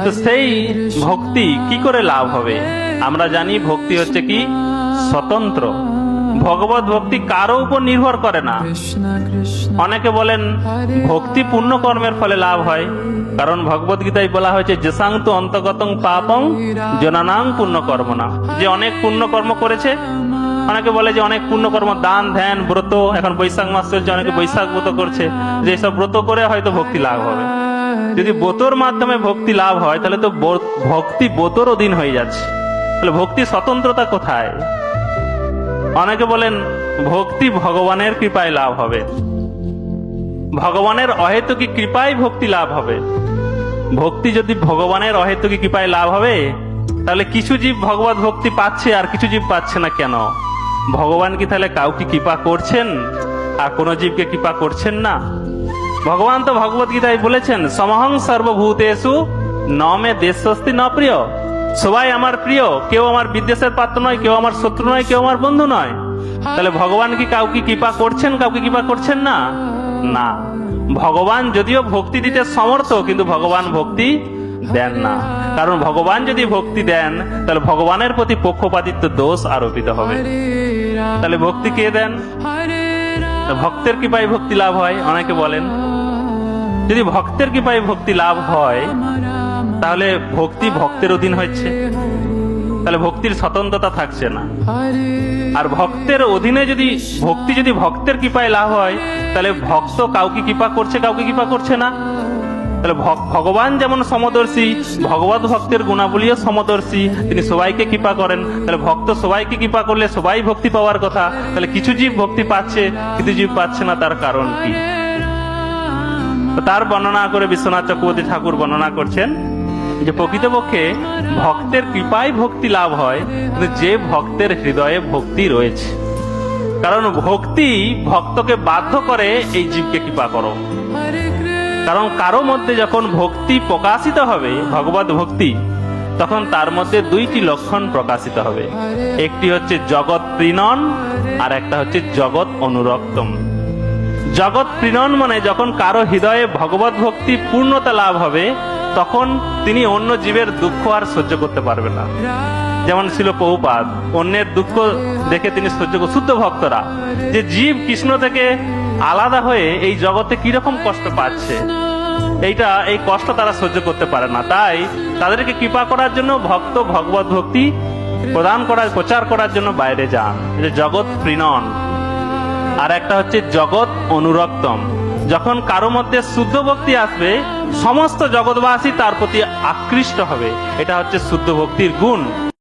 তো সেই ভক্তি কি করে লাভ হবে? আমরা জানি ভক্তি হচ্ছে কি স্বতন্ত্র। ভগবত ভক্তি কারো উপর নির্ভর করে না। অনেকে বলেন ভক্তি পুণ্য কর্মের ফলে লাভ হয়, কারণ ভগবত গীতায় বলা হয়েছে যেসাং তু অন্তগতং পাপং জনানাং পুণ্য কর্মনা, যে অনেক পুণ্য কর্ম করেছে। অনেকে বলে যে অনেক পুণ্য কর্ম, দান ধ্যান ব্রত, এখন বৈশাখ মাস চলছে, অনেকে বৈশাখ ব্রত করছে, যে সব ব্রত করে হয়তো ভক্তি লাভ হবে। যদি ব্রতর মাধ্যমে ভক্তি লাভ হয় তাহলে তো ভক্তি ব্রতর অধীন হয়ে যাচ্ছে, তাহলে ভক্তি স্বতন্ত্রতা কোথায়? অনেকে বলেন ভক্তি ভগবানের কৃপায় লাভ হবে, ভগবানের অহেতুকী কৃপায় ভক্তি লাভ হবে। ভক্তি যদি ভগবানের অহেতুকী কৃপায় লাভ হবে, তাহলে কিছু জীব ভগবত ভক্তি পাচ্ছে আর কিছু জীব পাচ্ছে না কেন? ভগবান কি তাহলে কাউকে কৃপা করছেন আর কোন জীবকে কৃপা করছেন না? ভগবান তো ভগবত গীতায় বলেছেন সমহং সর্বভূতেষু ন মে দেশস্তি ন প্রিয়, সবাই আমার প্রিয়, কেউ আমার বিদ্বেষের পাত্র নয়, কেউ আমার শত্রু নয়, কেউ আমার বন্ধু নয়। তাহলে ভগবান কি কাউকে কৃপা করছেন, কাউকে কৃপা করছেন না? না। ভগবান যদিও ভক্তি দিতে সমর্থ, কিন্তু ভগবান ভক্তি দেন না। কারণ ভগবান যদি ভক্তি দেন তাহলে ভগবানের প্রতি পক্ষপাতিত্ব দোষ আরোপিত হবে। তাহলে ভক্তি কে দেন? ভক্তের কৃপায় ভক্তি লাভ হয়। অনেকে বলেন যদি ভক্তের কৃপায় ভক্তি লাভ হয় তাহলে ভক্তি ভক্তের অধীন হচ্ছে, তাহলে ভক্তির স্বতন্ত্রতা থাকছে না। আর ভক্তের অধীনে যদি ভক্তি যদি ভক্তের কৃপায় লাভ হয় তাহলে ভক্ত কাউকে কৃপা করছে, কাউকে কৃপা করছে না। তাহলে ভগবান যেমন সমদর্শী, ভগবত ভক্তের গুণাবলীও সমদর্শী, তিনি সবাইকে কৃপা করেন। তাহলে ভক্ত সবাইকে কৃপা করলে সবাই ভক্তি পাওয়ার কথা, তাহলে কিছু জীব ভক্তি পাচ্ছে কিছু জীব পাচ্ছে না, তার কারণ কি? তার বর্ণনা করে বিশ্বনাথ চক্রবর্তী ঠাকুর বর্ণনা করছেন যে প্রকৃতপক্ষে ভক্তের কৃপায় ভক্তি লাভ হয়, কিন্তু যে ভক্তের হৃদয়ে ভক্তি রয়েছে। কারণ ভক্তি ভক্তকে বাধ্য করে এই জীবকে কৃপা করো। কারণ কারো মধ্যে যখন ভক্তি প্রকাশিত হবে, ভগবত ভক্তি, তখন তার মধ্যে দুইটি লক্ষণ প্রকাশিত হবে। একটি হচ্ছে জগৎ প্রীণন আর একটা হচ্ছে জগৎ অনুরক্তম। জগৎ প্রীণন মানে যখন কারো হৃদয়ে ভগবত ভক্তি পূর্ণতা লাভ হবে, তখন তিনি অন্য জীবের দুঃখ আর সহ্য করতে পারবেন না। যেমন ছিল প্রভুপাদ, অন্যের দুঃখ দেখে তিনি সহ্য শুদ্ধ ভক্তরা, যে জীব কৃষ্ণ থেকে আলাদা হয়ে এই জগতে কিরকম কষ্ট পাচ্ছে, এই কষ্ট তারা সহ্য করতে পারে না। তাই তাদেরকে কৃপা করার জন্য ভক্ত ভগবত ভক্তি প্রচার করার জন্য বাইরে যান। জগৎ প্রীণন। আর একটা হচ্ছে জগৎ অনুরক্তম। যখন কারো মধ্যে শুদ্ধ ভক্তি আসবে, সমস্ত জগৎবাসী তার প্রতি আকৃষ্ট হবে। এটা হচ্ছে শুদ্ধ ভক্তির গুণ।